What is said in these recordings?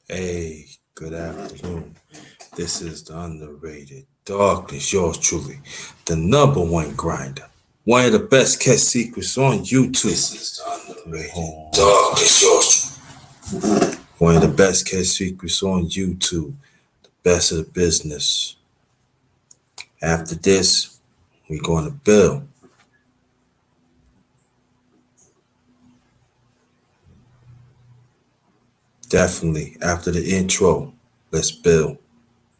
Hey, good afternoon. This is the underrated darkness, yours truly, the number one grinder. One of the best kept secrets on YouTube. This is the underrated darkness, yours truly. One of the best kept secrets on YouTube. The best of the business. After this, we're going to build. Definitely, after the intro, let's build.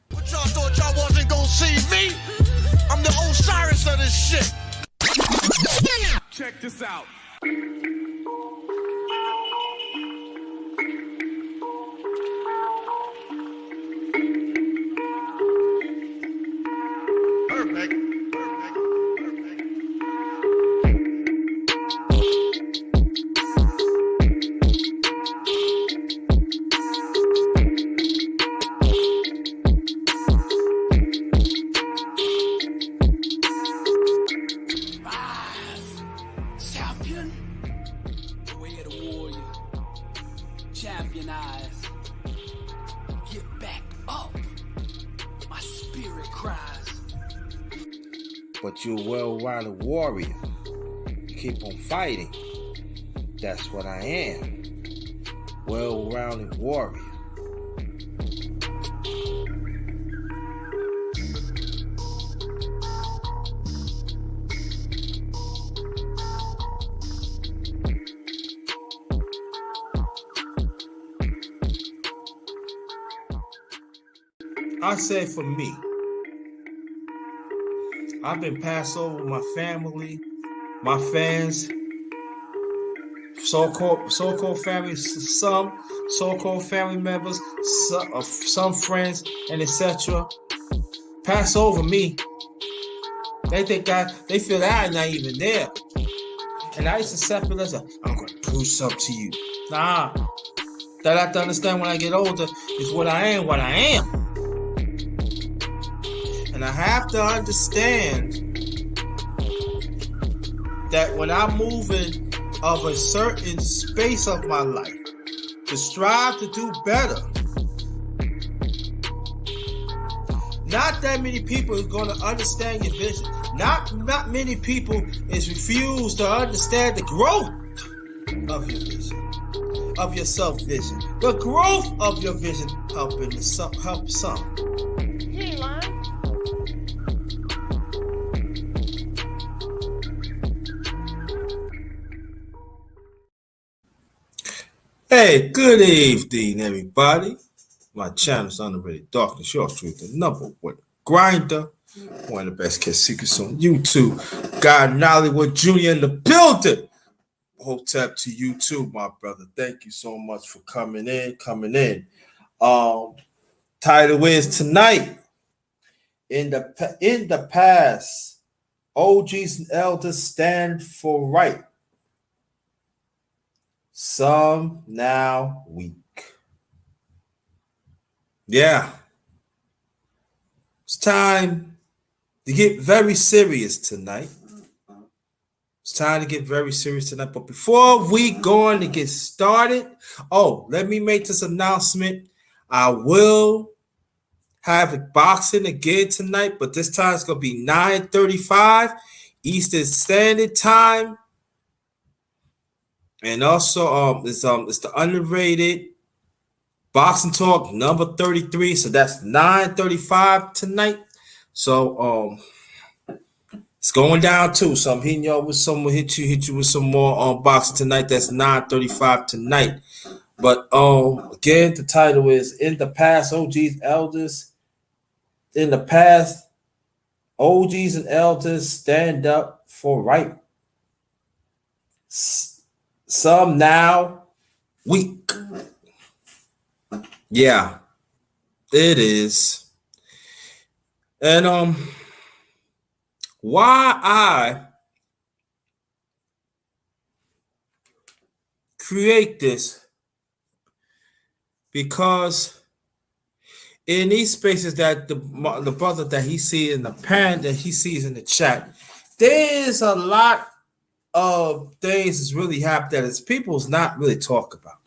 But y'all thought y'all wasn't gonna see me? I'm the Osiris of this shit. Check this out. Perfect. Champion, the way of the warrior. Champion eyes. Get back up. My spirit cries. But you're a well-rounded warrior. You keep on fighting. That's what I am. Well-rounded warrior. I say for me, I've been passed over my family, my fans, so-called family, some so-called family members, some friends, and etc. Pass over me. They feel that I'm not even there, and I used to accept it as I'm gonna prove something to you. Nah, that I have to understand when I get older is what I am. And I have to understand that when I'm moving of a certain space of my life to strive to do better, not that many people are going to understand your vision. Not many people is refused to understand the growth of your vision, of your self-vision. The growth of your vision help some. You ain't lying. Hey, good evening, everybody. My channel's Underrated Darkness, yours truth, the number one grinder, one of the best kept secrets on YouTube. God Nollywood Jr. in the building. Hotep to you too, my brother. Thank you so much for coming in. Title is tonight. In the past, OGs and elders stand for right. Some now weak. Yeah. It's time to get very serious tonight. But before we go on to get started, let me make this announcement. I will have boxing again tonight, but this time it's going to be 9:35 Eastern Standard Time. And also, it's the underrated boxing talk number 33. So that's 9:35 tonight. So it's going down too. So I'm hitting y'all with some. Hit you with some more boxing tonight. That's 9:35 tonight. But again, the title is in the past, OGs, elders. In the past, OGs and elders stand up for right. Some now weak. Yeah, it is. And why I create this, because in these spaces that the brother that he sees in the parent that he sees in the chat, there's a lot of things that's really happening that is people's not really talk about.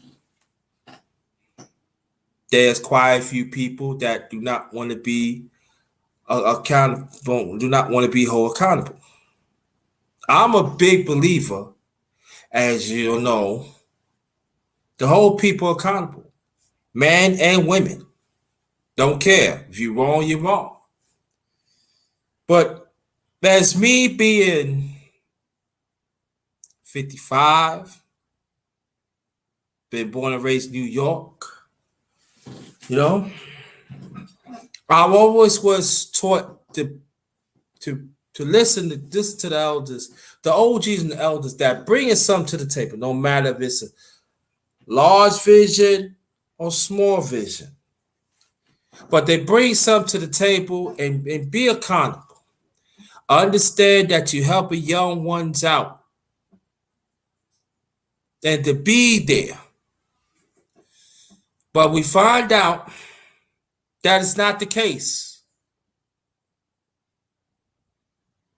There's quite a few people that do not want to be accountable, do not want to be held accountable. I'm a big believer, as you know, to hold people accountable, men and women. Don't care. If you're wrong, you're wrong. But as me being 55, been born and raised in New York, you know, I always was taught to listen to the elders, the OGs and the elders that bringing something to the table, no matter if it's a large vision or small vision. But they bring something to the table and be accountable. Understand that you help young ones out and to be there. But we find out that it's not the case.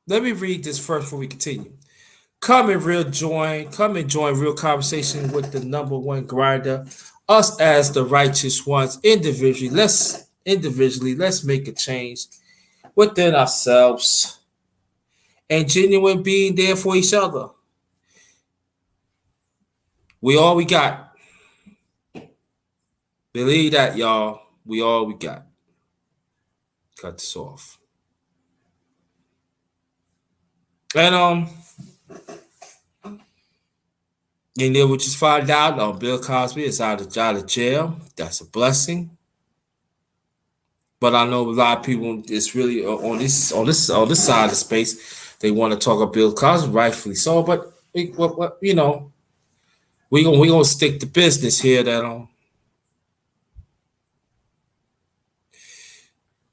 Let me read this first before we continue. Come and join real conversation with the number one grinder, us as the righteous ones let's make a change within ourselves and genuine being there for each other. We all we got. Believe that, y'all. We all we got. Cut this off. And and then we just find out Bill Cosby is out of jail. That's a blessing. But I know a lot of people it's really on this side of the space. They want to talk about Bill Cosby, rightfully so. But you know, we gonna stick to business here. That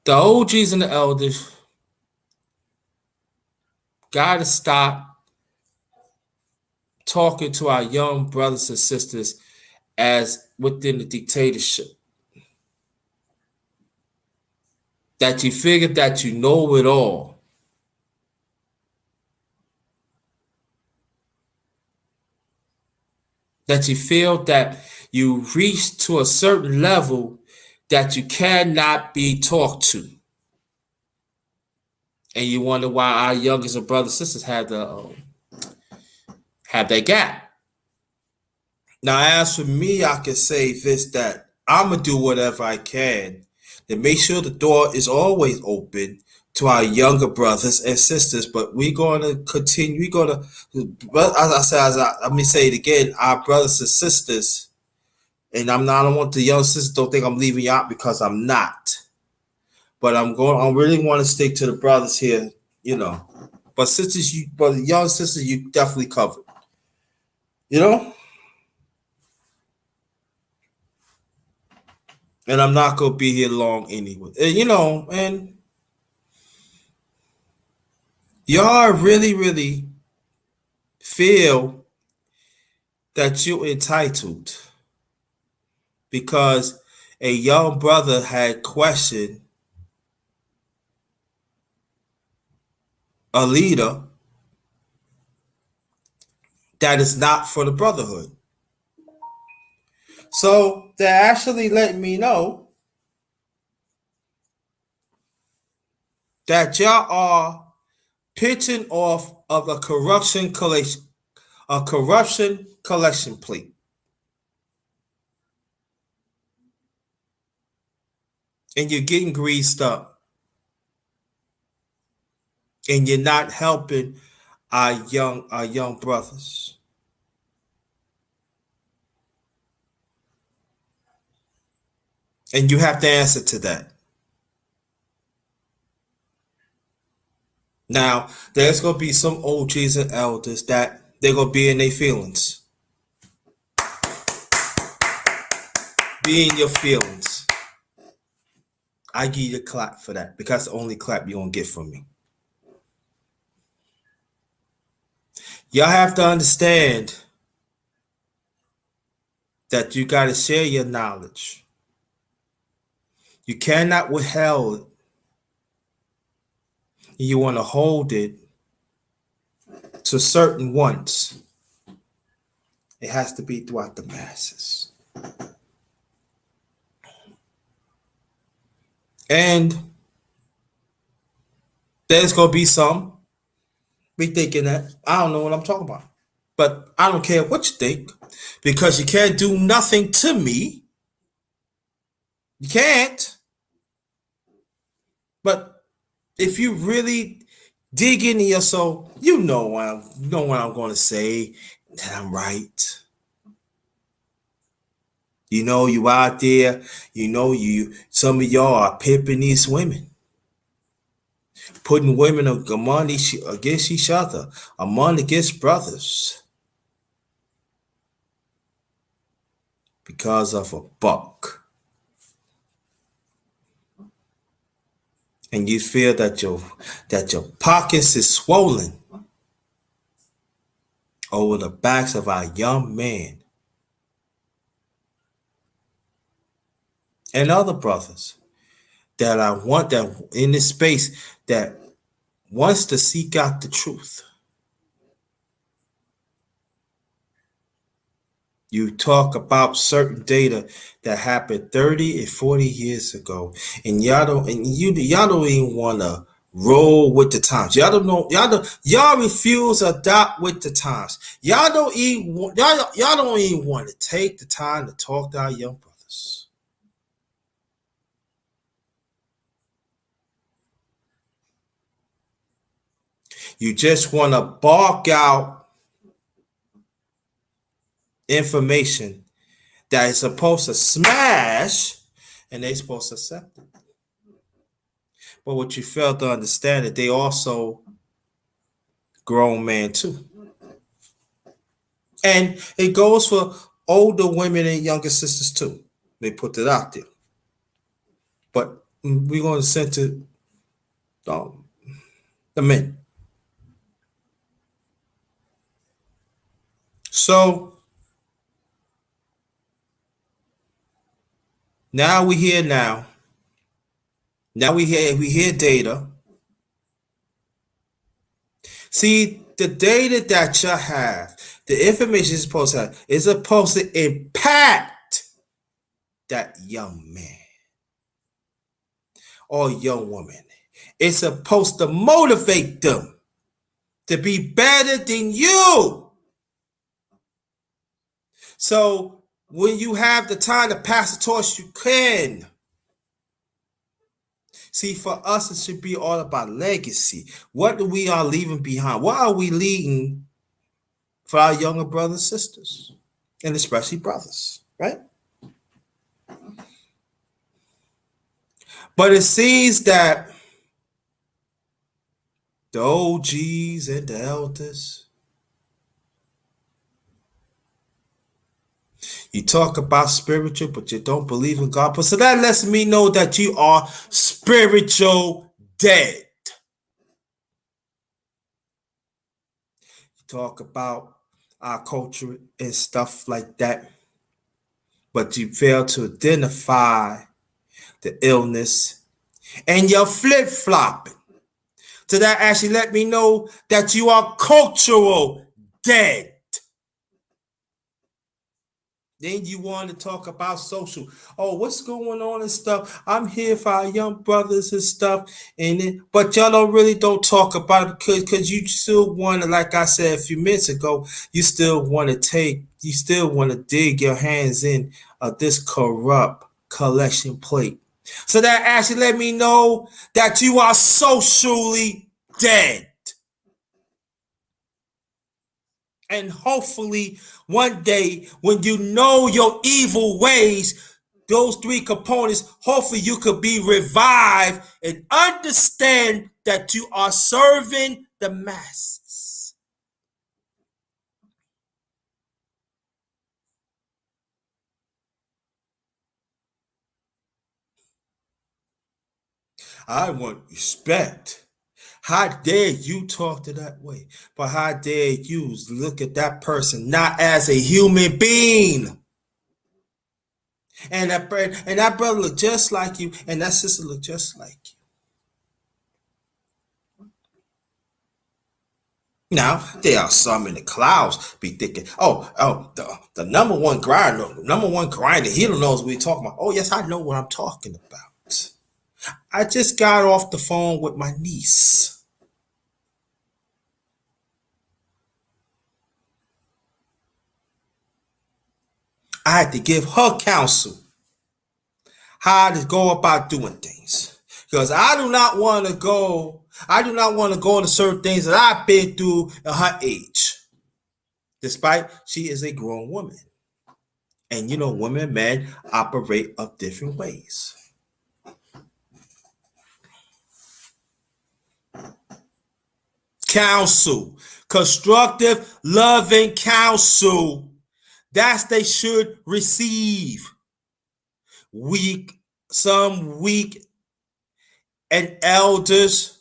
the OGs and the elders gotta stop talking to our young brothers and sisters as within the dictatorship. That you figure that you know it all. That you feel that you reach to a certain level that you cannot be talked to. And you wonder why our youngest and brothers and sisters have that gap. Now, as for me, I can say this, that I'm going to do whatever I can to make sure the door is always open to our younger brothers and sisters. But we're going to continue. We're going to, as I said, let me say it again, our brothers and sisters. And I don't want the young sisters don't think I'm leaving you out, because I'm not. But I really want to stick to the brothers here, you know. But young sisters, you definitely covered. You know? And I'm not gonna be here long anyway. You know, and y'all really, really feel that you're entitled because a young brother had questioned a leader that is not for the brotherhood. So they actually let me know that y'all are pitching off of a corruption collection plate. And you're getting greased up. And you're not helping our young brothers. And you have to answer to that. Now, there's going to be some OGs and elders that they're going to be in their feelings. Be in your feelings. I give you a clap for that, because that's the only clap you're going to get from me. Y'all have to understand that you got to share your knowledge. You cannot withhold it. You want to hold it to certain ones. It has to be throughout the masses. And there's gonna be some be thinking that I don't know what I'm talking about. But I don't care what you think, because you can't do nothing to me. You can't. But if you really dig into your soul, you know what I'm going to say, that I'm right. You know, you out there, some of y'all are pimping these women, putting women among against each other, among against brothers, because of a buck. And you feel that your pockets is swollen over the backs of our young men and other brothers that I want, that in this space, that wants to seek out the truth. You talk about certain data that happened 30 and 40 years ago, and y'all don't even want to roll with the times. Y'all don't know. Y'all refuse to adopt with the times. Y'all don't even want to take the time to talk to our young brothers. You just want to bark out information that is supposed to smash, and they're supposed to accept it. But what you fail to understand is they also grown man too. And it goes for older women and younger sisters too. They put it out there. But we're going to center the men. So now we hear now. Now we hear data. See, the data that you have, the information is supposed to have, is supposed to impact that young man or young woman. It's supposed to motivate them to be better than you. So when you have the time to pass the torch, you can. See, for us, it should be all about legacy. What do we are leaving behind? What are we leaving for our younger brothers and sisters? And especially brothers, right? But it seems that the OGs and the elders, you talk about spiritual, but you don't believe in God. But so that lets me know that you are spiritual dead. You talk about our culture and stuff like that, but you fail to identify the illness, and you're flip-flopping. So that actually let me know that you are cultural dead. Then you want to talk about social. Oh, what's going on and stuff? I'm here for our young brothers and stuff. But y'all don't talk about it because you still want to, like I said a few minutes ago, you still want to dig your hands in this corrupt collection plate. So that actually let me know that you are socially dead. And hopefully one day when you know your evil ways, those three components, hopefully you could be revived and understand that you are serving the masses. I want respect. How dare you talk to that way? But how dare you look at that person not as a human being? And that brother look just like you, and that sister look just like you. Now there are some in the clouds be thinking, the number one grinder, he knows what we're talking about. Oh yes, I know what I'm talking about. I just got off the phone with my niece. I had to give her counsel how to go about doing things. Because I do not want to go into certain things that I've been through at her age. Despite she is a grown woman. And women and men operate of different ways. Counsel. Constructive, loving counsel. That's they should receive. Some weak and elders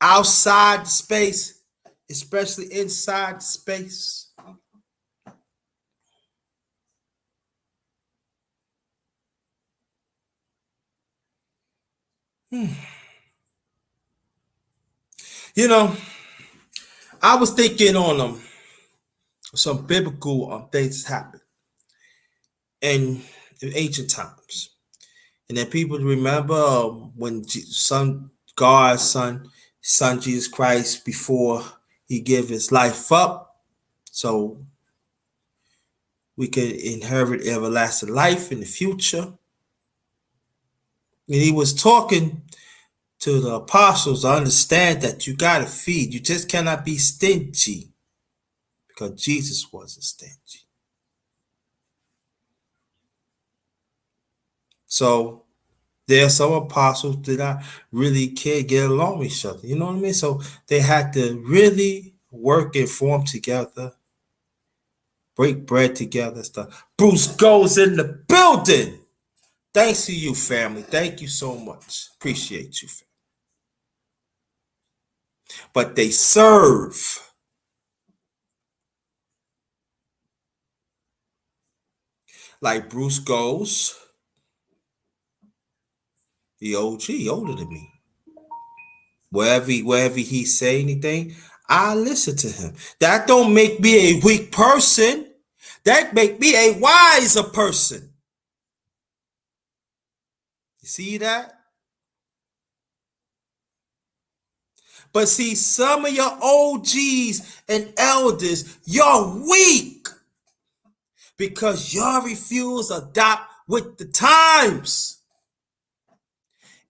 outside the space, especially inside the space. I was thinking on some biblical things happened in ancient times. And then people remember when God's son Jesus Christ, before he gave his life up, so we could inherit everlasting life in the future. And he was talking to the apostles to understand that you got to feed. You just cannot be stingy, because Jesus wasn't stingy. So there are some apostles that I really can't get along with each other. You know what I mean? So they had to really work and form together, break bread together, stuff. Bruce goes in the building. Thanks to you, family. Thank you so much. Appreciate you, family. But they serve. Like Bruce goes, the OG, older than me. Wherever he say anything, I listen to him. That don't make me a weak person. That make me a wiser person. You see that? But see, some of your OGs and elders, you're weak because y'all refuse to adopt with the times.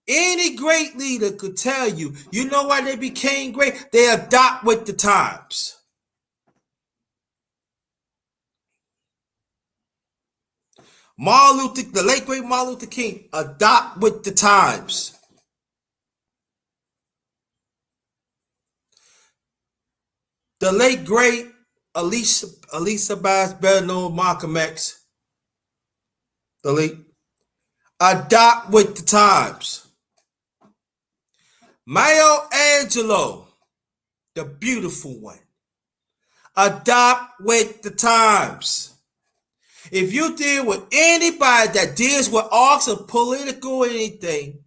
Any great leader could tell you, you know why they became great? They adopt with the times. The late great Martin Luther King, adopt with the times. The late great Alicia Bass, better known Malcolm X, the late, adopt with the times. Maya Angelou, the beautiful one, adopt with the times. If you deal with anybody that deals with arts of political anything,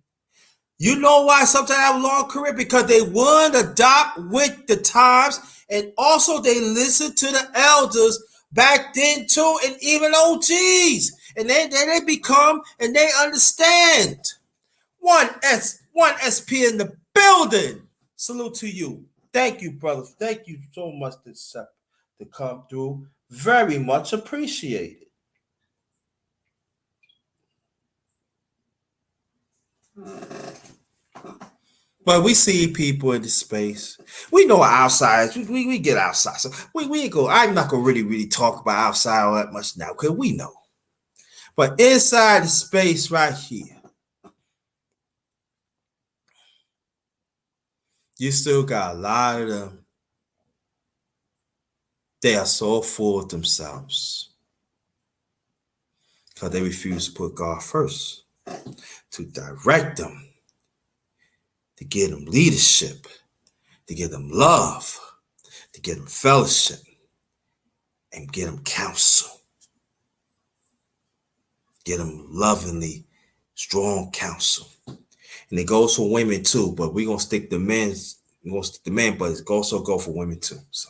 you know why sometimes have a long career? Because they want to adopt with the times, and also they listen to the elders back then too, and even OGs. And then they become and they understand. One SP in the building. Salute to you. Thank you, brother. Thank you so much to come through. Very much appreciated. But we see people in the space. We know outside. We get outside. So we go. I'm not gonna really talk about outside all that much now, because we know. But inside the space right here, you still got a lot of them. They are so full of themselves because they refuse to put God first, to direct them, to give them leadership, to give them love, to give them fellowship, and give them counsel. Give them lovingly, strong counsel. And it goes for women too, but we're going to stick the men. We're going to stick the men, but it also go for women too. So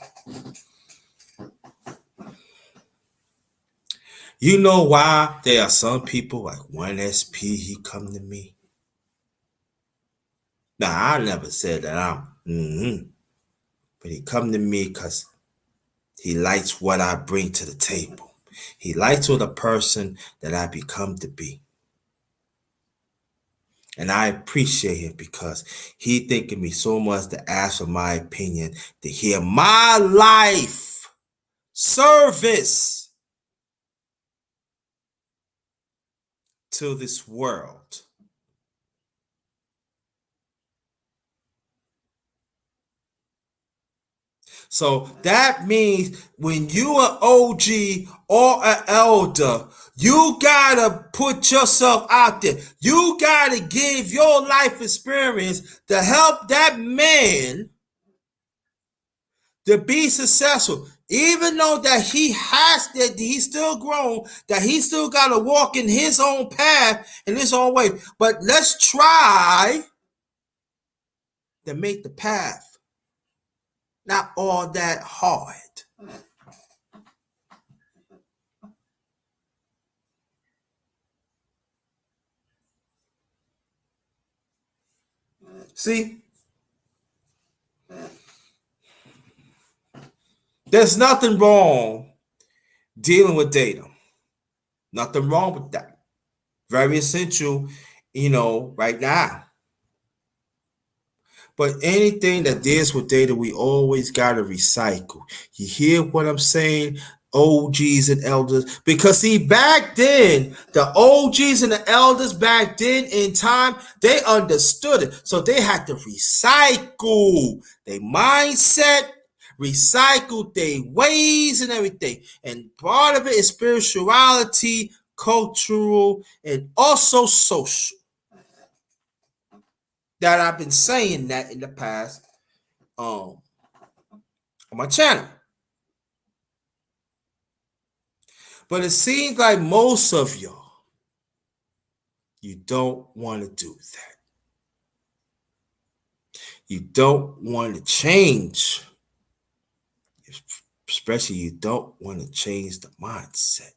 You know why there are some people like 1SP, he come to me? Now, I never said that but he come to me because he likes what I bring to the table. He likes what the person that I become to be. And I appreciate him because he thinking me so much to ask for my opinion, to hear my life service to this world. So that means when you an OG or an elder, you gotta put yourself out there. You gotta give your life experience to help that man to be successful. Even though that he has that he's still grown, that he still gotta walk in his own path in his own way. But let's try to make the path not all that hard. See, there's nothing wrong dealing with data. Nothing wrong with that. Very essential, right now. But anything that deals with data, we always got to recycle. You hear what I'm saying? OGs and elders. Because see, back then, the OGs and the elders back then in time, they understood it. So they had to recycle their mindset, recycle their ways and everything. And part of it is spirituality, cultural, and also social. That I've been saying that in the past on my channel. But it seems like most of y'all, you don't want to do that. You don't want to change. Especially you don't want to change the mindset.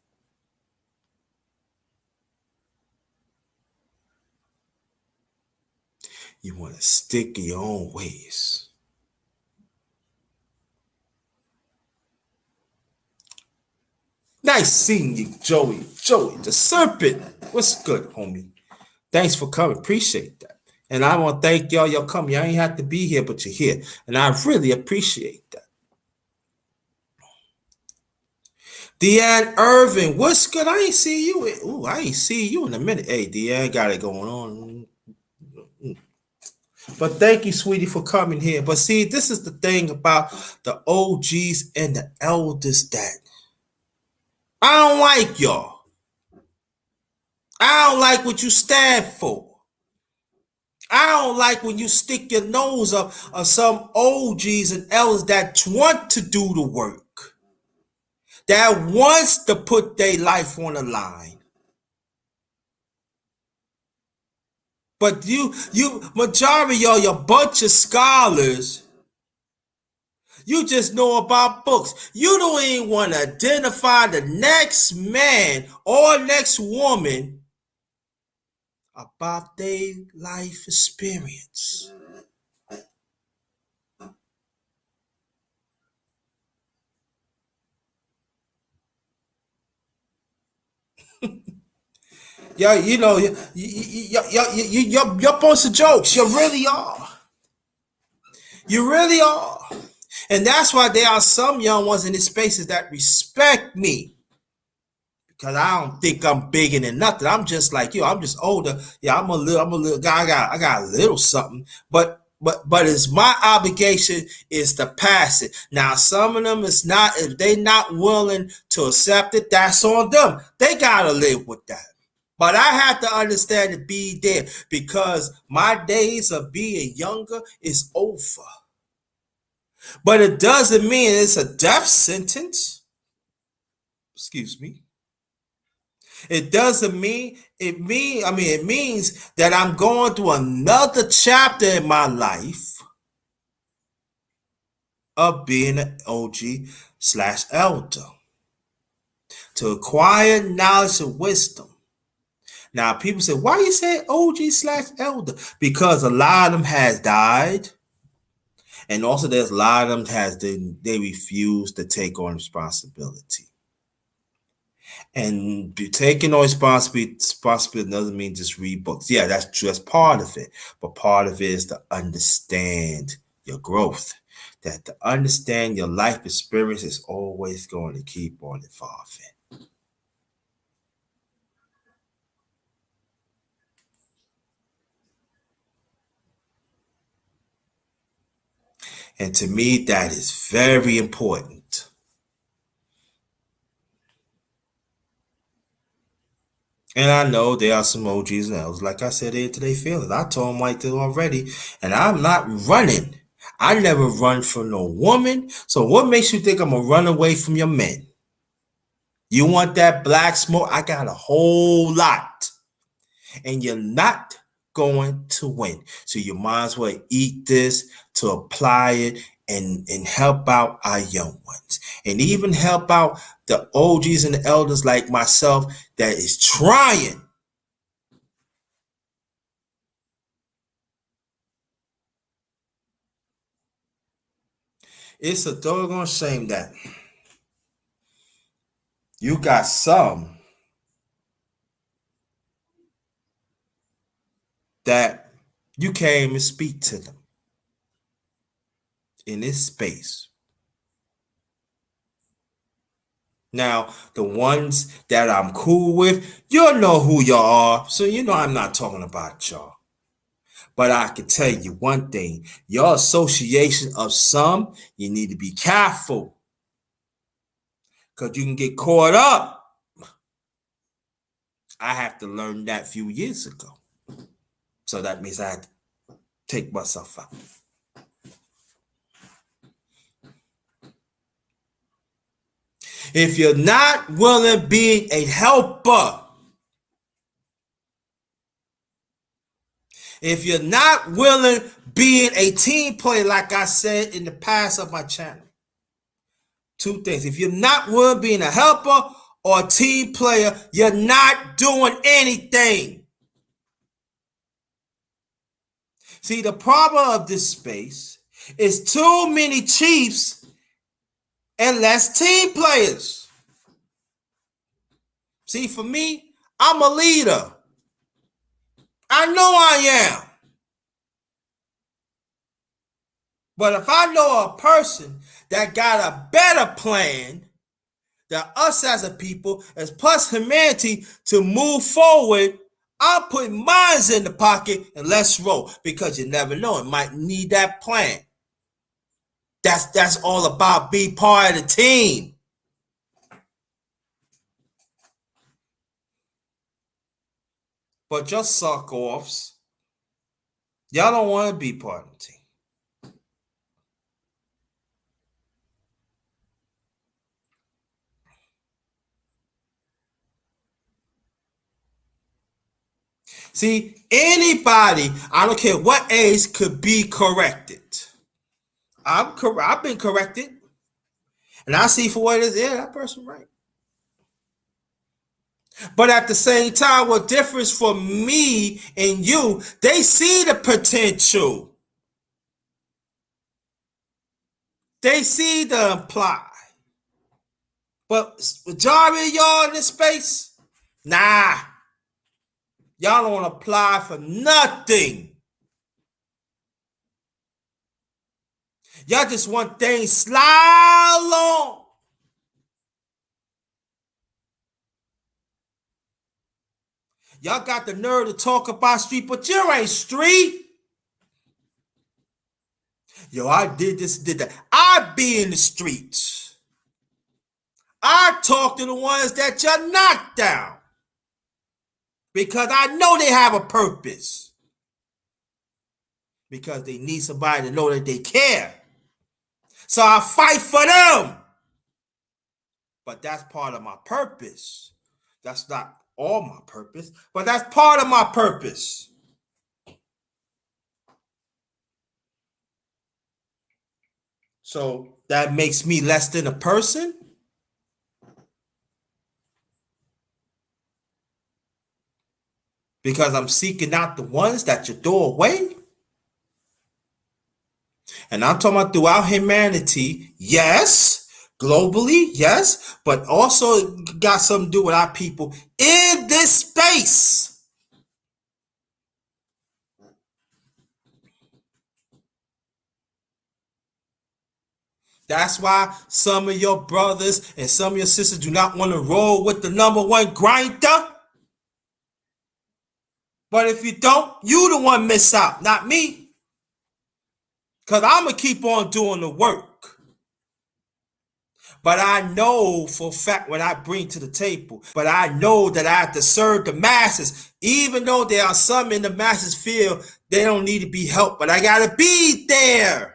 You want to stick in your own ways. Nice seeing you, Joey. Joey, the serpent. What's good, homie? Thanks for coming. Appreciate that. And I want to thank y'all. Y'all come. Y'all ain't have to be here, but you're here. And I really appreciate that. Deanne Irvin, what's good? I ain't see you. Ooh, I ain't see you in a minute. Hey, Deanne, got it going on. But thank you, sweetie, for coming here. But see, this is the thing about the OGs and the elders that I don't like y'all. I don't like what you stand for. I don't like when you stick your nose up on some OGs and elders that want to do the work, that wants to put their life on the line. But you, majority of y'all, you're a bunch of scholars. You just know about books. You don't even want to identify the next man or next woman about their life experience. Yeah, you're a bunch of jokes. You really are. You really are. And that's why there are some young ones in these spaces that respect me. Because I don't think I'm bigger than nothing. I'm just like you. I'm just older. Yeah, I'm a little guy. I got a little something. But it's my obligation is to pass it. Now, some of them is not, if they not willing to accept it, that's on them. They gotta live with that. But I have to understand to be there because my days of being younger is over. But it doesn't mean it's a death sentence. Excuse me. It doesn't mean it means that I'm going through another chapter in my life of being an OG/elder. to acquire knowledge and wisdom. Now, people say, why you say OG/elder? Because a lot of them has died. And also there's a lot of them they refuse to take on responsibility. And taking on responsibility doesn't mean just read books. Yeah, that's true. That's part of it. But part of it is to understand your growth. That to understand your life experience is always going to keep on evolving. And to me, that is very important. And I know there are some OGs and Ls, like I said, into their feelings. I told them like this already, and I'm not running. I never run from no woman. So what makes you think I'm gonna run away from your men? You want that black smoke? I got a whole lot, and you're not going to win. So you might as well eat this to apply it and help out our young ones, and even help out the OGs and the elders like myself that is trying. It's a doggone shame that you got some that you can't even speak to them in this space. Now, the ones that I'm cool with, you'll know who y'all are. So you know I'm not talking about y'all. But I can tell you one thing, your association of some, you need to be careful. Because you can get caught up. I have to learn that a few years ago. So that means I had to take myself out. If you're not willing being a helper, if you're not willing being a team player, like I said in the past of my channel, two things. If you're not willing being a helper or a team player, you're not doing anything. See, the problem of this space is too many chiefs and less team players. See, for me, I'm a leader. I know I am. But if I know a person that got a better plan than us as a people, as plus humanity to move forward, I'm putting mines in the pocket and let's roll. Because you never know, it might need that plan. That's all about being part of the team. But just suck offs, y'all don't want to be part of the team. See, anybody, I don't care what age, could be corrected. I've been corrected. And I see for what it is, yeah, that person right. But at the same time, what differs for me and you, they see the potential. They see the apply. But majority of y'all in this space, nah. Y'all don't want to apply for nothing. Y'all just want things slide along. Y'all got the nerve to talk about street, but you ain't street. Yo, I did this, did that. I be in the streets. I talk to the ones that you knocked down. Because I know they have a purpose. Because they need somebody to know that they care. So I fight for them. But that's part of my purpose. That's not all my purpose, but that's part of my purpose. So that makes me less than a person? because I'm seeking out the ones that you throw away. And I'm talking about throughout humanity, yes, globally, yes, but also got something to do with our people in this space. That's why some of your brothers and some of your sisters do not want to roll with the number one grinder. But if you don't, you the one miss out, not me. Because I'm going to keep on doing the work. But I know for a fact what I bring to the table. But I know that I have to serve the masses. Even though there are some in the masses feel they don't need to be helped. But I got to be there.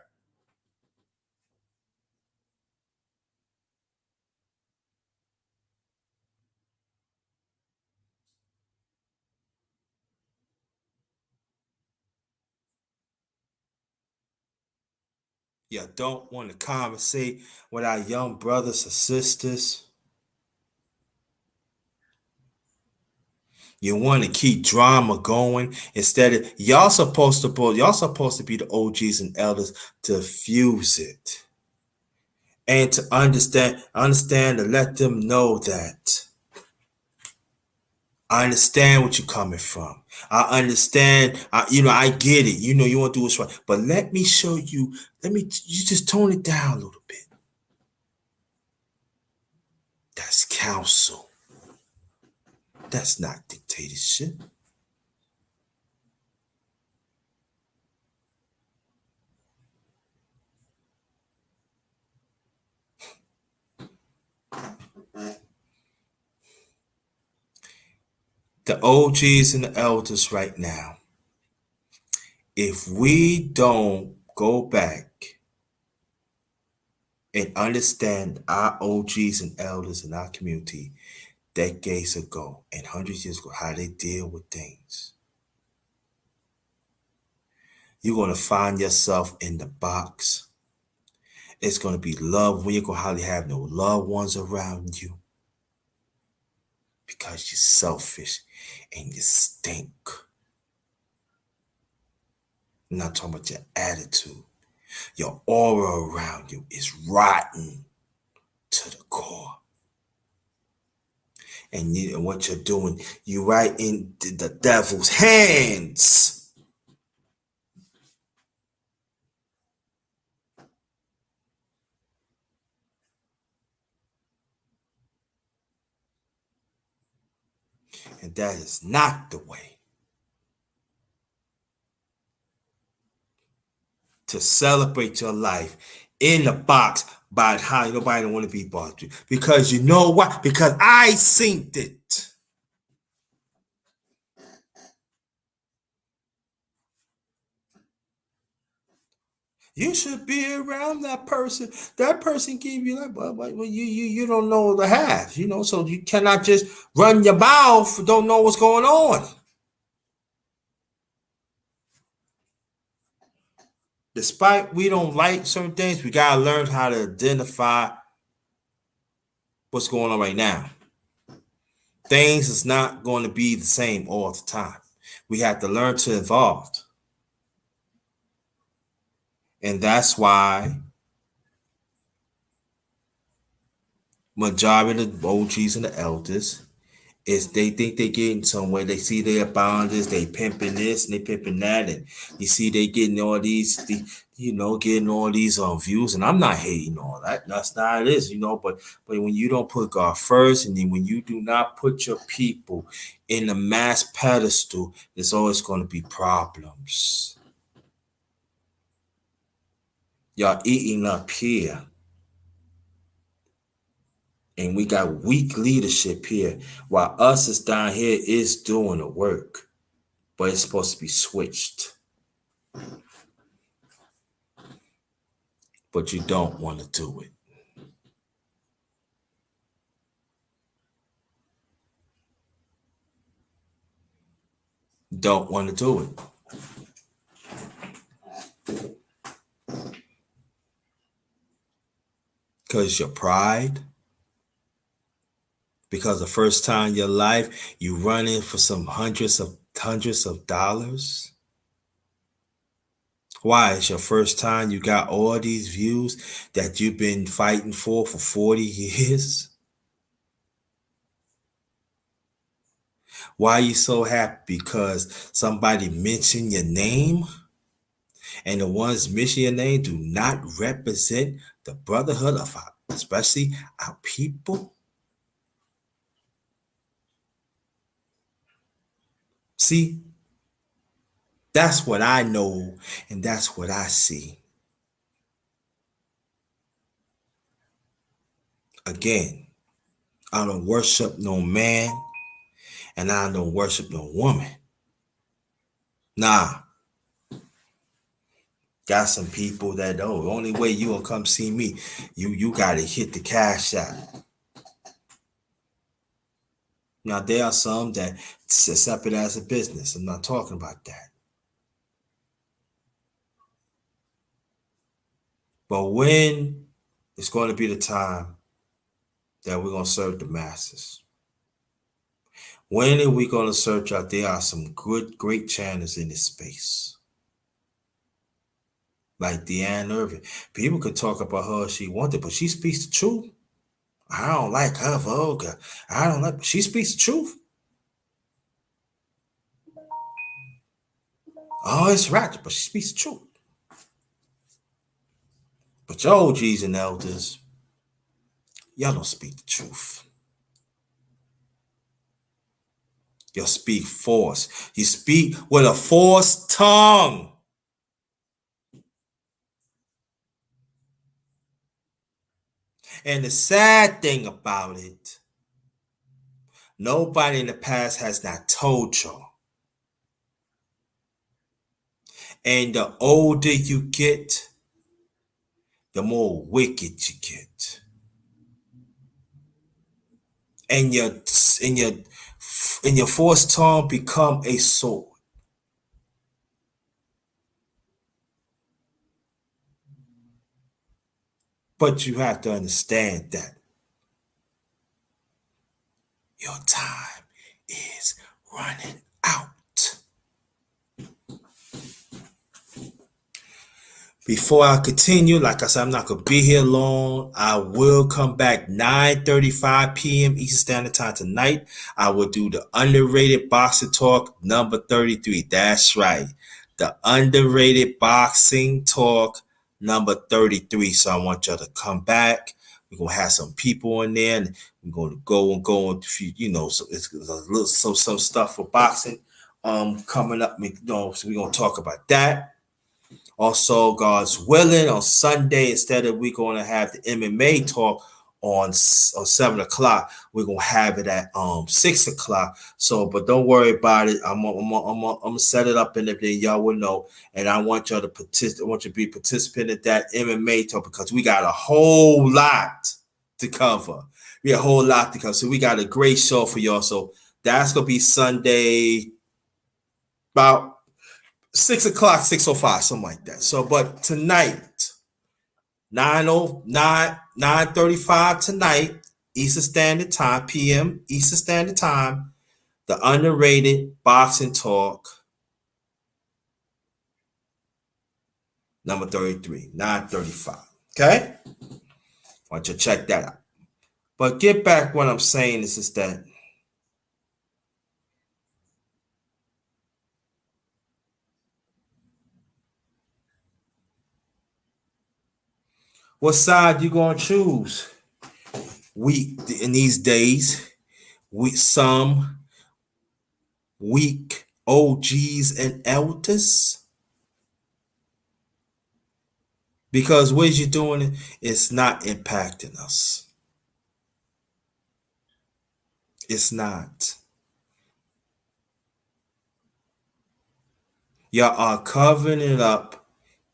You don't want to conversate with our young brothers or sisters. You want to keep drama going instead of y'all supposed to be the OGs and elders to fuse it and to understand to let them know that I understand what you're coming from. I understand. I get it. You want to do what's right, but let me show you. You just tone it down a little bit. That's counsel. That's not dictatorship. The OGs and the elders right now, if we don't go back and understand our OGs and elders in our community decades ago and hundreds of years ago, how they deal with things, you're going to find yourself in the box. It's going to be love when you're going to hardly have no loved ones around you because you're selfish and you stink. I'm not talking about your attitude. Your aura around you is rotten to the core. And what you're doing, you right in the devil's hands. And that is not the way to celebrate your life in the box by how nobody don't want to be bothered to. Because you know what? Because I seen it. You should be around that person. That person gave you that, but you don't know the half, so you cannot just run your mouth, don't know what's going on. Despite we don't like certain things, we gotta learn how to identify what's going on right now. Things is not going to be the same all the time. We have to learn to evolve. And that's why majority of the OGs and the elders is they think they getting somewhere. They see their bonders, they pimping this and they pimping that, and you see they getting all these, getting all these views. And I'm not hating all that. That's not how it is, But when you don't put God first, and then when you do not put your people in the mass pedestal, there's always going to be problems. Y'all eating up here. And we got weak leadership here, while us is down here is doing the work, but it's supposed to be switched. But you don't want to do it. Don't want to do it. Because your pride. Because the first time in your life, you run in for some hundreds of hundreds of dollars? Why? It's your first time you got all these views that you've been fighting for 40 years? Why are you so happy? Because somebody mentioned your name? And the ones mentioning your name do not represent the brotherhood of our, especially our people? See, that's what I know, and that's what I see. Again, I don't worship no man, and I don't worship no woman. Nah, got some people that, oh, the only way you gonna come see me, you gotta hit the cash out. Now there are some that accept it as a business. I'm not talking about that. But when it's going to be the time that we're going to serve the masses? When are we going to search out? There are some good, great channels in this space. Like Deanne Irvin. People could talk about her if she wanted, but she speaks the truth. I don't like her vulgar. I don't like, she speaks the truth. Oh, it's ratchet, but she speaks the truth. But your OGs and elders, y'all don't speak the truth. You speak force. You speak with a forced tongue. And the sad thing about it, nobody in the past has not told y'all. And the older you get, the more wicked you get. And your forced tongue become a sword. But you have to understand that your time is running out. Before I continue, like I said, I'm not going to be here long. I will come back 9:35 p.m. Eastern Standard Time tonight. I will do the underrated boxing talk number 33. That's right. The underrated boxing talk number 33. So I want y'all to come back. We're going to have some people in there, and we're going to go on, so it's a little, some stuff for boxing coming up. So we're going to talk about that. Also, God's willing, on Sunday, instead of we're going to have the MMA talk on 7 o'clock, we're going to have it at 6 o'clock. So, but don't worry about it. I'm gonna set it up and everything. Y'all will know. And I want y'all to participate. I want you to be participant in that MMA talk, because we got a whole lot to cover. So we got a great show for y'all. So that's going to be Sunday about 6 o'clock, 6:05, something like that. So, but tonight, 9:35 tonight, Eastern Standard Time, PM, Eastern Standard Time, the underrated boxing talk, number 33, 9:35. Okay? I want you to check that out. But get back what I'm saying is that what side you gonna choose? We in these days, some weak OGs and elders, because what you're doing, it's not impacting us. It's not. Y'all are covering it up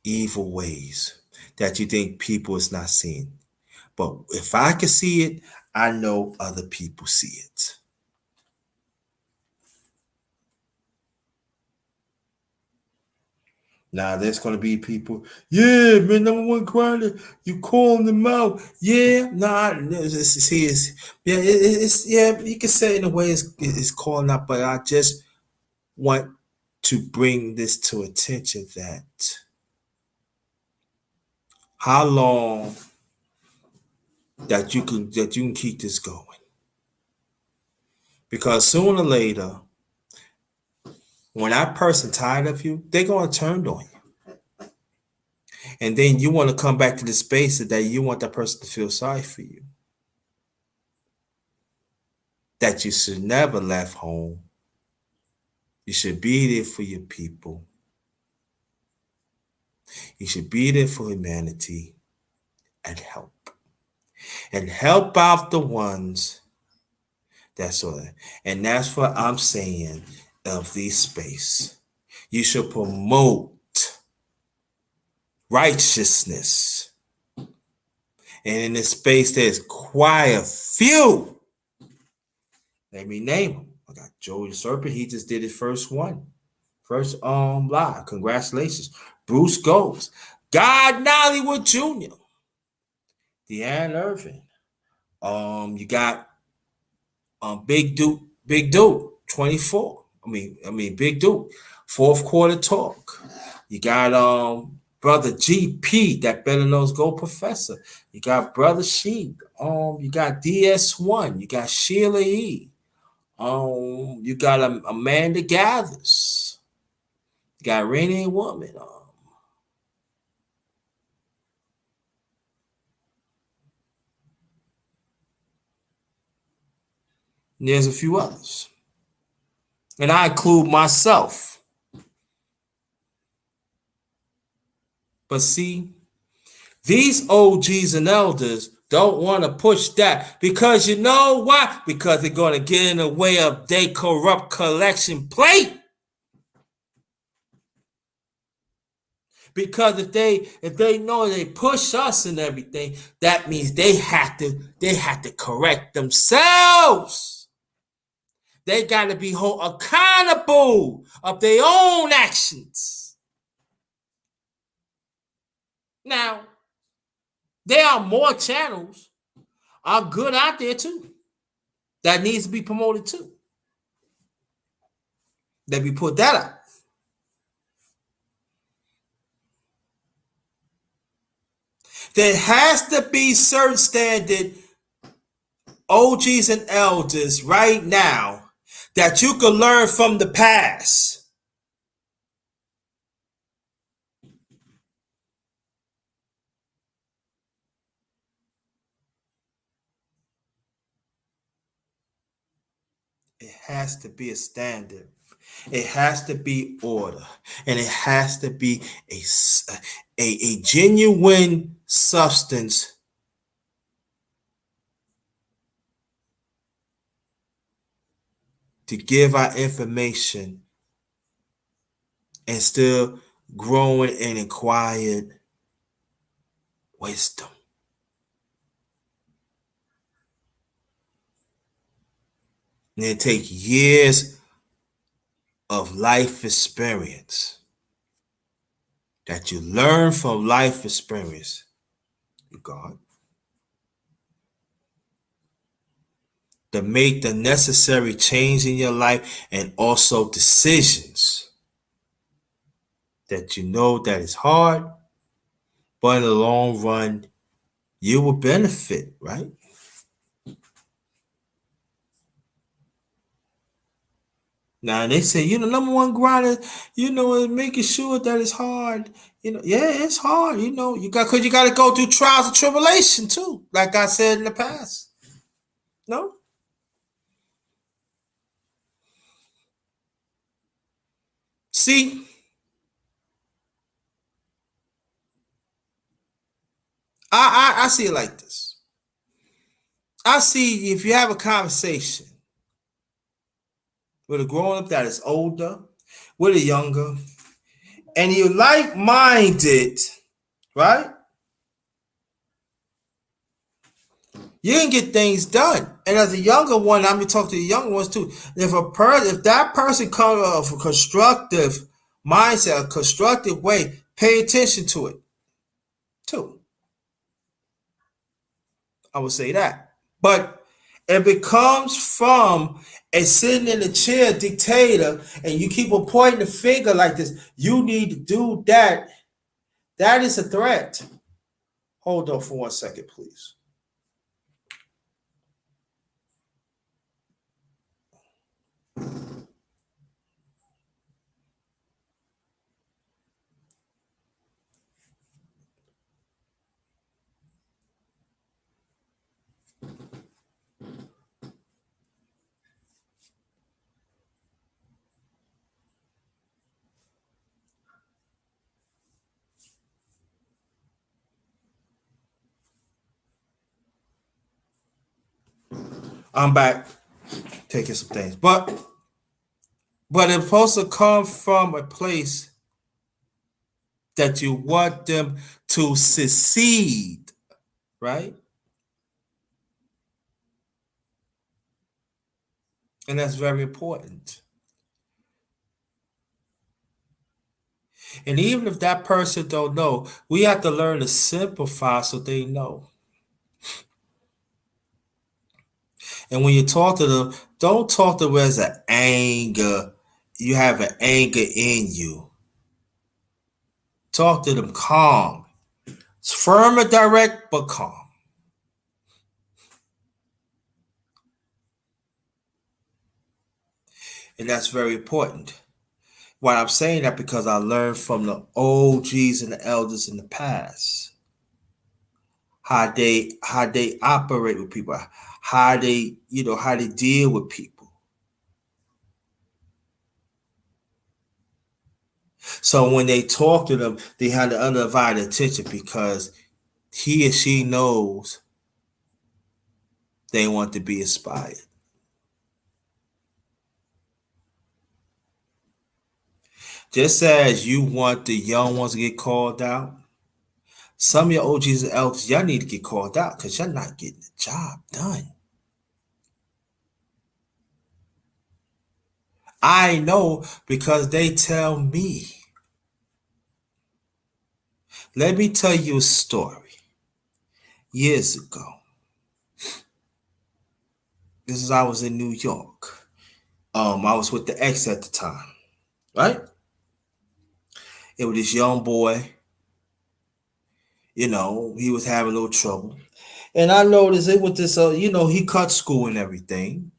evil ways that you think people is not seeing. But if I can see it, I know other people see it. Now there's gonna be people, yeah, man, number one grinder, you calling them out, yeah, nah, it's yeah, you can say it in a way it's calling out, but I just want to bring this to attention that how long that you can keep this going. Because sooner or later, when that person tired of you, they're gonna turn on you. And then you want to come back to the space that you want that person to feel sorry for you. That you should never left home. You should be there for your people. You should be there for humanity and help. And help out the ones that's on it. And that's what I'm saying of this space. You should promote righteousness. And in this space, there's quite a few. Let me name them. I got Joey the Serpent. He just did his first one. First live. Congratulations. Bruce Goes. God Nollywood Jr. Deanne Irvin. You got Big Dude, 24. I mean Big Dude, fourth quarter talk. You got Brother GP, that better knows Go Professor. You got Brother Sheep. You got DS1. You got Sheila E. You got Amanda Gathers. You got Rainy Woman. There's a few others. And I include myself. But see, these OGs and elders don't want to push that because you know why? Because they're going to get in the way of their corrupt collection plate. Because if they know they push us and everything, that means they have to correct themselves. They got to be held accountable of their own actions. Now, there are more channels are good out there too that needs to be promoted too. Let me put that up. There has to be certain standard OGs and elders right now that you can learn from the past. It has to be a standard. It has to be order. And it has to be a genuine substance to give our information and still growing and acquired wisdom. And it takes years of life experience that you learn from life experience, God, to make the necessary change in your life and also decisions that you know that is hard, but in the long run, you will benefit, right? Now they say, number one grinder, is making sure that it's hard. Yeah, it's hard. Because you got to go through trials and tribulation too, like I said in the past. No. See, I see it like this. I see if you have a conversation with a grown up that is older, with a younger, and you like-minded, right? You can get things done. And as a younger one, I'm gonna talk to the younger ones too. If that person comes from a constructive mindset, a constructive way, pay attention to it too. I would say that. But if it comes from a sitting in a chair dictator and you keep pointing the finger like this, you need to do that. That is a threat. Hold on for 1 second, please. I'm back taking some things. But it's supposed to come from a place that you want them to succeed, right? And that's very important. And even if that person don't know, we have to learn to simplify so they know. And when you talk to them, don't talk to them as an anger. You have an anger in you. Talk to them calm. It's firm and direct, but calm. And that's very important. Why I'm saying that because I learned from the OGs and the elders in the past how they operate with people, how they deal with people. So when they talk to them, they have the undivided attention because he or she knows they want to be inspired. Just as you want the young ones to get called out, some of your OGs and elders, y'all need to get called out because you're not getting the job done. I know because they tell me. Let me tell you a story. Years ago, this is I was in New York. I was with the ex at the time, right? It was this young boy. He was having a little trouble, and I noticed it with this. He cut school and everything,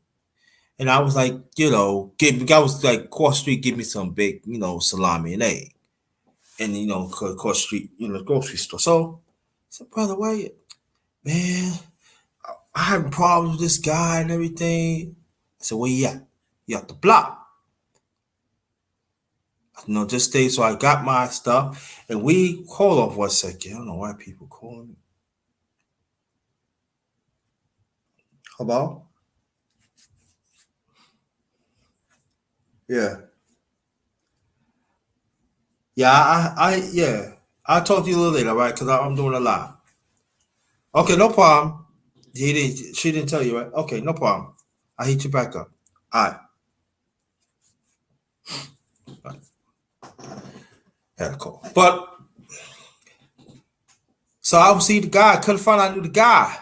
and I was like, I was like, cross street, give me some big, salami and egg, and cross street, grocery store. So I said, brother, why you, man? I having problems with this guy and everything. I said, where you at? You at the block. Just stay. So I got my stuff and we hold on for a second. I don't know why people calling me. Hello? Yeah. Yeah, yeah. I'll talk to you a little later, right? Because I'm doing a lot. Okay, no problem. She didn't tell you, right? Okay, no problem. I'll hit you back up. All right. Had a call. But so I would see the guy, couldn't find out I knew the guy.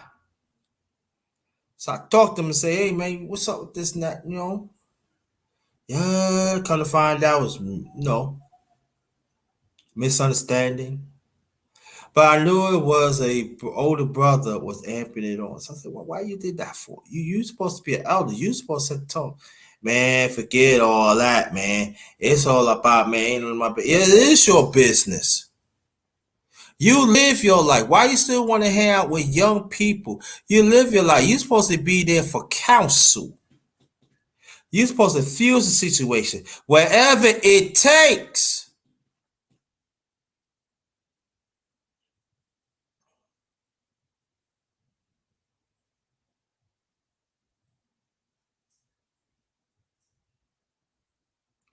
So I talked to him and say, hey man, what's up with this and that, Yeah, kind of find out was misunderstanding. But I knew it was a older brother was amping it on. So I said, well, why you did that for? You supposed to be an elder. You supposed to set the tone. Man, forget all that, man. It's all about, man, ain't none of my business. It is your business. You live your life. Why you still want to hang out with young people? You live your life. You're supposed to be there for counsel. You're supposed to fuse the situation. Wherever it takes.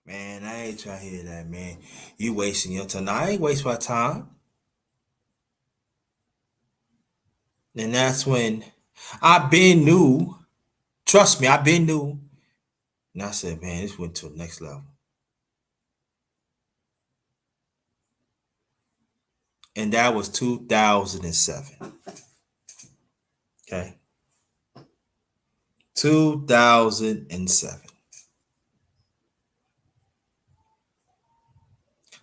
Man, I ain't trying to hear that, man. You wasting your time. I ain't wasting my time. And that's when I been new. Trust me, I been new. And I said, man, this went to the next level. And that was 2007. Okay. 2007.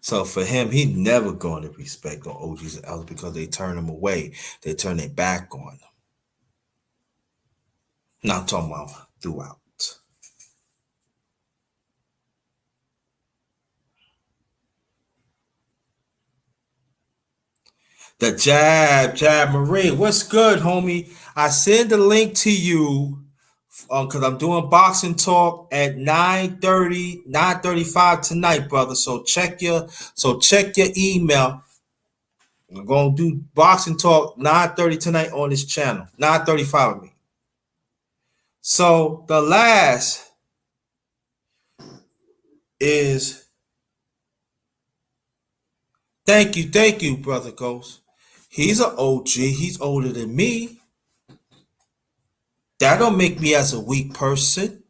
So for him, he never going to respect on OGs and elders because they turn him away. They turn their back on him. Not talking about throughout. The Jab Marie. What's good, homie? I send the link to you because I'm doing boxing talk at 9:30, 9:35 tonight, brother. So check your email. I'm gonna do boxing talk 9:30 tonight on this channel. 9:35 of me. So the last is thank you, brother Ghost. He's an OG. He's older than me. That don't make me as a weak person.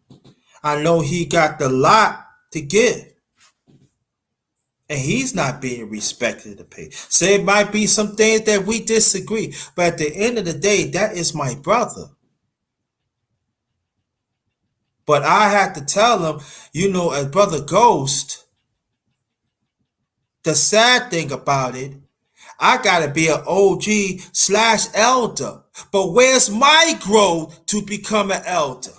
I know he got the lot to give. And he's not being respected to pay. So it might be some things that we disagree. But at the end of the day, that is my brother. But I have to tell him, as Brother Ghost, the sad thing about it, I gotta be an OG/elder. But where's my growth to become an elder?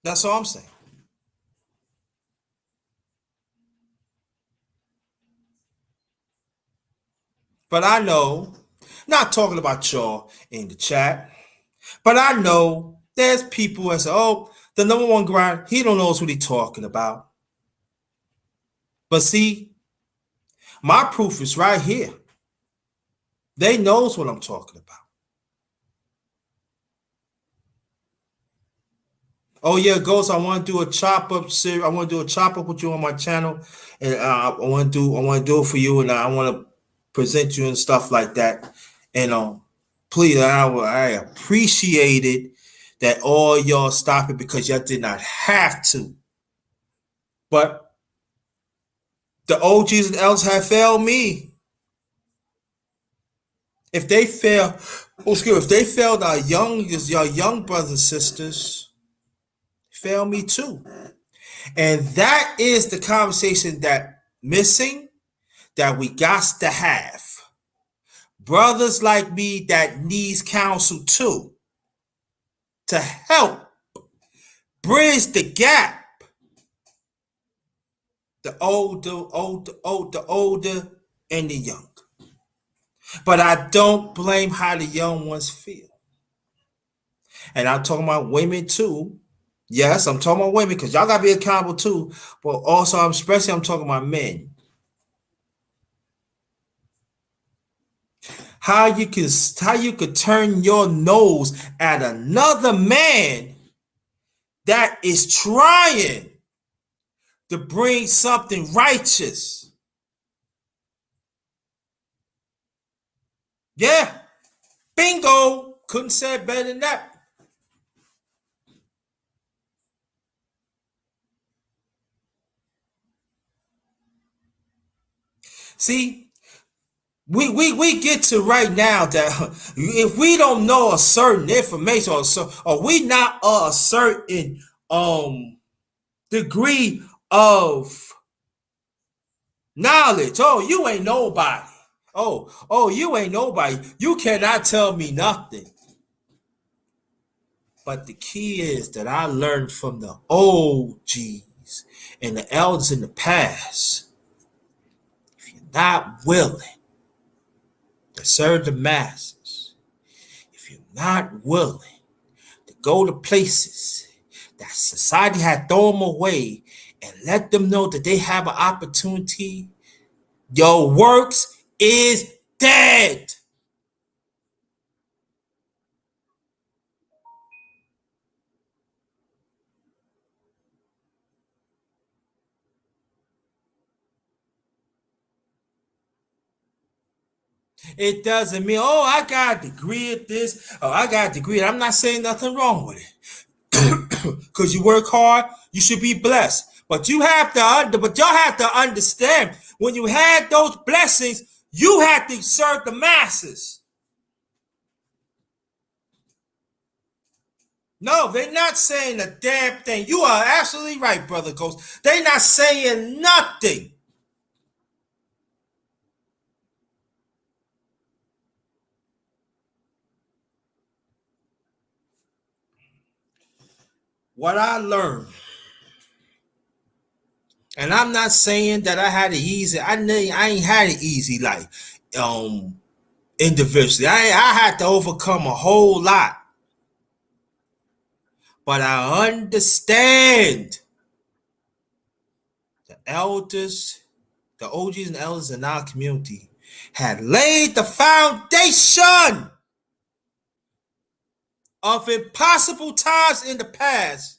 That's all I'm saying. But I know, not talking about y'all in the chat, but I know there's people that say, oh, the number one grind, he don't know what he's talking about. But see, my proof is right here. They knows what I'm talking about. Oh yeah, Ghost, I want to do a chop up series. I want to do a chop up with you on my channel, and I want to do it for you, and I want to present you and stuff like that. And please, I appreciate it that all y'all stop it because y'all did not have to. But the OGs and elders have failed me. If they fail, if they failed our young brothers and sisters, fail me too. And that is the conversation that missing that we got to have. Brothers like me that needs counsel too to help bridge the gap. The older and the young. But I don't blame how the young ones feel. And I'm talking about women too. Yes, I'm talking about women because y'all gotta be accountable too. But also, I'm talking about men. How you could turn your nose at another man that is trying to bring something righteous. Yeah, bingo. Couldn't say it better than that. See, we get to right now that if we don't know a certain information or we not a certain degree of knowledge, oh, you ain't nobody. Oh, you ain't nobody. You cannot tell me nothing. But the key is that I learned from the OGs and the elders in the past. If you're not willing to serve the masses, if you're not willing to go to places that society had thrown them away and let them know that they have an opportunity, your works is dead. It doesn't mean, oh, I got a degree at this, or I got a degree. I'm not saying nothing wrong with it. Because you work hard, you should be blessed. But y'all have to understand, when you had those blessings, You have to serve the masses. No, they're not saying a damn thing. You are absolutely right, Brother Ghost. They're not saying nothing. What I learned, and I'm not saying that I had it easy. I ain't had an easy life. Individually, I had to overcome a whole lot. But I understand the elders, the OGs and elders in our community had laid the foundation of impossible times in the past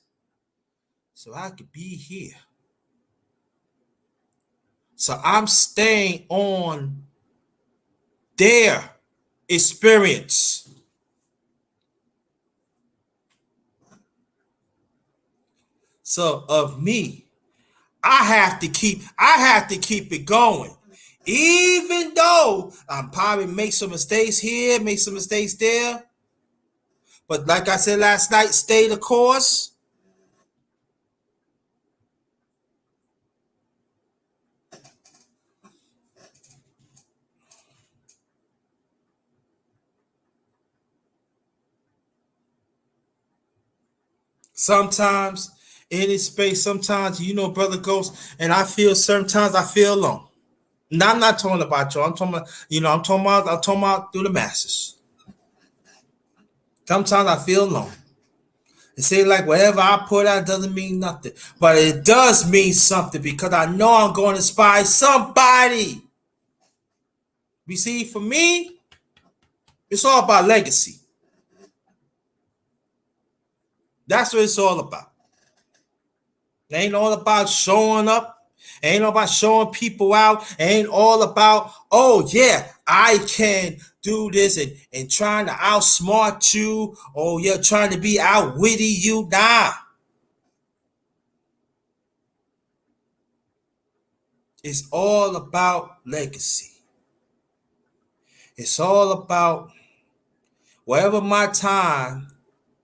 so I could be here. So I'm staying on their experience. So of me, I have to keep it going. Even though I probably make some mistakes here, make some mistakes there. But like I said last night, stay the course. Sometimes in this space, sometimes Brother Ghost, and I feel sometimes I feel alone. Now I'm not talking about you. I'm talking about, I'm talking about through the masses. Sometimes I feel alone. It seems like whatever I put out doesn't mean nothing. But it does mean something because I know I'm going to inspire somebody. You see, for me, it's all about legacy. That's what it's all about. It ain't all about showing up. It ain't all about showing people out. It ain't all about, oh yeah, I can do this and trying to outsmart you. Oh yeah, trying to be outwitty you. Nah. It's all about legacy. It's all about wherever my time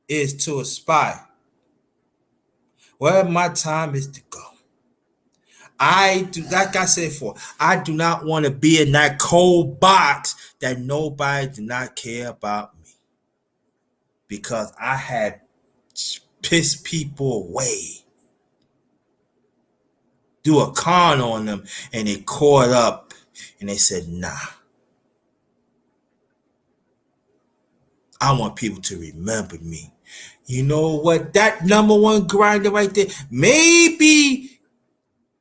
is to aspire. Wherever my time is to go. I do, like I said before, I do not want to be in that cold box that nobody do not care about me. Because I had pissed people away. Do a con on them and they caught up and they said, nah. I want people to remember me. You know what? That number one grinder right there, maybe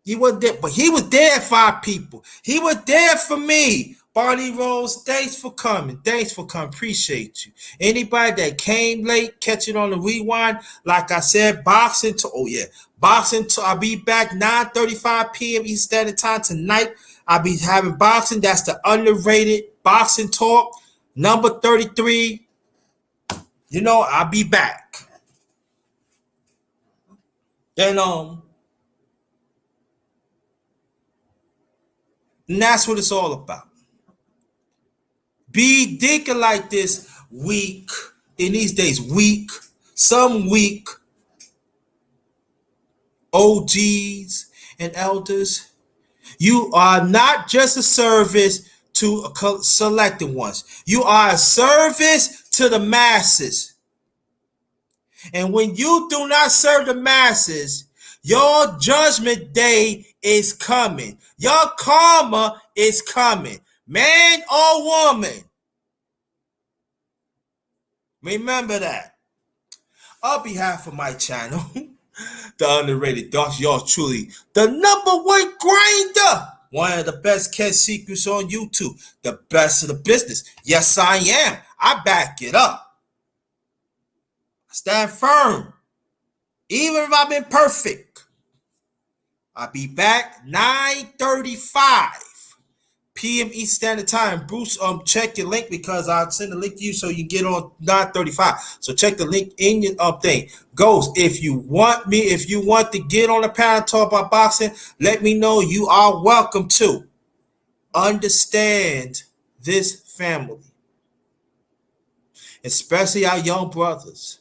he wasn't there, but he was there for our people. He was there for me. Barney Rose, thanks for coming. Thanks for coming. Appreciate you. Anybody that came late, catch it on the rewind. Like I said, boxing. I'll be back 9:35 p.m. Eastern Standard Time tonight. I'll be having boxing. That's the underrated boxing talk. Number 33. I'll be back. And that's what it's all about. Be thinking like this weak, in these days, weak, some weak OGs and elders. You are not just a service to selected ones. You are a service to the masses. And when you do not serve the masses, your judgment day is coming. Your karma is coming. Man or woman. Remember that. On behalf of my channel, the underrated Dark, yours truly, the number one grinder. One of the best kept secrets on YouTube. The best of the business. Yes, I am. I back it up. I stand firm. Even if I've been perfect. I'll be back 9:35 p.m. Eastern Standard Time. Bruce, check your link because I'll send a link to you so you get on 9:35. So check the link in your thing. Ghost, if you want to get on the panel talk about boxing, let me know. You are welcome to. understand this family, especially our young brothers.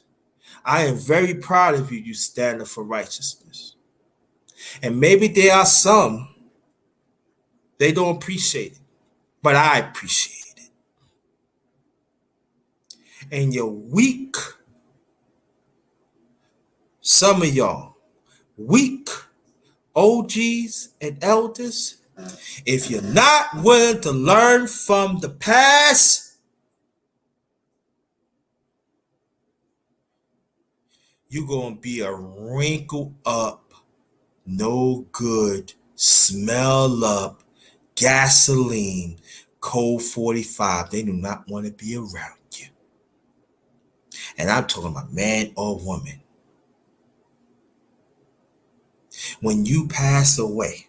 I am very proud of you, you stand up for righteousness. And maybe there are some, they don't appreciate it, but I appreciate it. And you're weak, some of y'all, weak OGs and elders, if you're not willing to learn from the past, you're going to be a wrinkle up, no good, smell up, gasoline, cold 45. They do not want to be around you. And I'm talking about man or woman. When you pass away,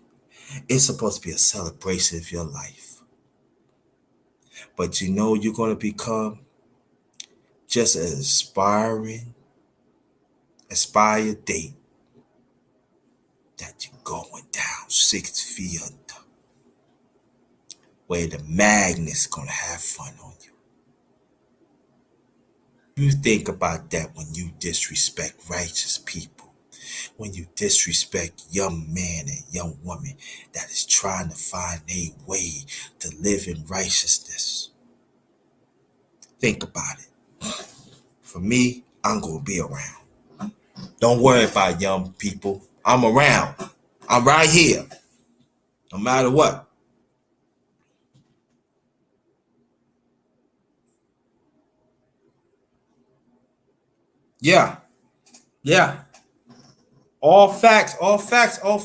it's supposed to be a celebration of your life. But you know you're going to become just an aspired date that you're going down 6 feet under, where the magnet's going to have fun on you. You think about that when you disrespect righteous people, when you disrespect young man and young woman that is trying to find a way to live in righteousness. Think about it. For me, I'm going to be around. Don't worry about young people. I'm around. I'm right here. No matter what. Yeah. Yeah. All facts, OG. All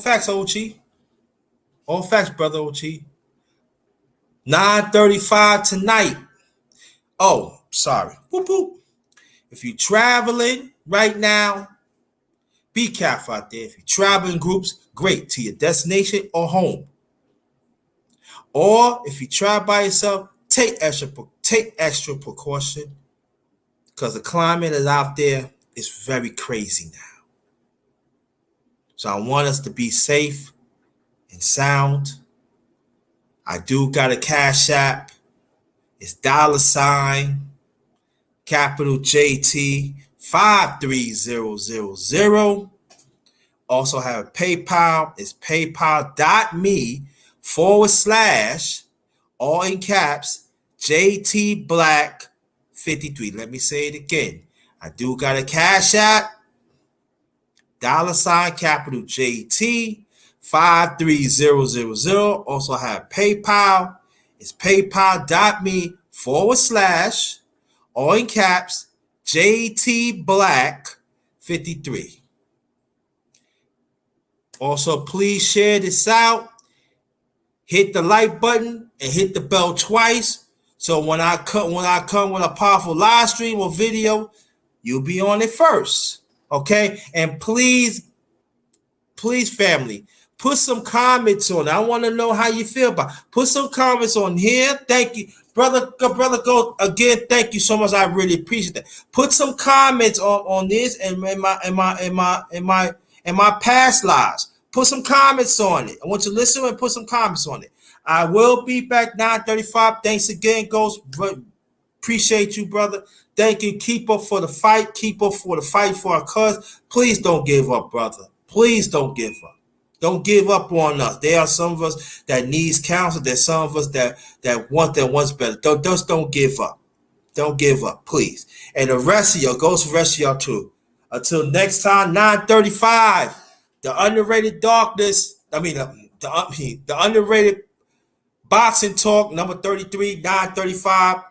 facts, brother OG. 9:35 tonight. Oh, sorry. Whoop, whoop. If you're traveling right now, be careful out there. If you travel in groups, great, to your destination or home. Or if you travel by yourself, take extra precaution, because the climate is out there is very crazy now. So I want us to be safe and sound. I do got a Cash App. It's $ capital JT 53000. Also have a PayPal. It's paypal.me / all in caps JT Black 53. Let me say it again. I do got a Cash App. $ capital JT 53000. Also have PayPal. It's paypal.me / all in caps JT Black 53. Also, please share this out. Hit the like button and hit the bell twice. So when I come with a powerful live stream or video, you'll be on it first. Okay? And please, family, put some comments on it. I want to know how you feel about it. Put some comments on here. Thank you. Brother, go again. Thank you so much. I really appreciate that. Put some comments on this and in my past lives. Put some comments on it. I want you to listen and put some comments on it. I will be back 9:35. Thanks again, Ghost. Appreciate you, brother. Thank you. Keep up for the fight. Keep up for the fight for our cause. Please don't give up, brother. Please don't give up. Don't give up on us. There are some of us that needs counsel. There's some of us that wants better. Don't give up. Don't give up, please. And the rest of y'all, goes for the rest of y'all too. Until next time, 9:35. The underrated darkness. The underrated boxing talk number 33, 9:35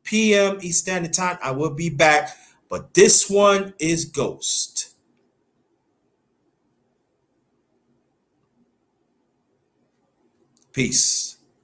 p.m. East Standard Time. I will be back, but this one is Ghost. Peace.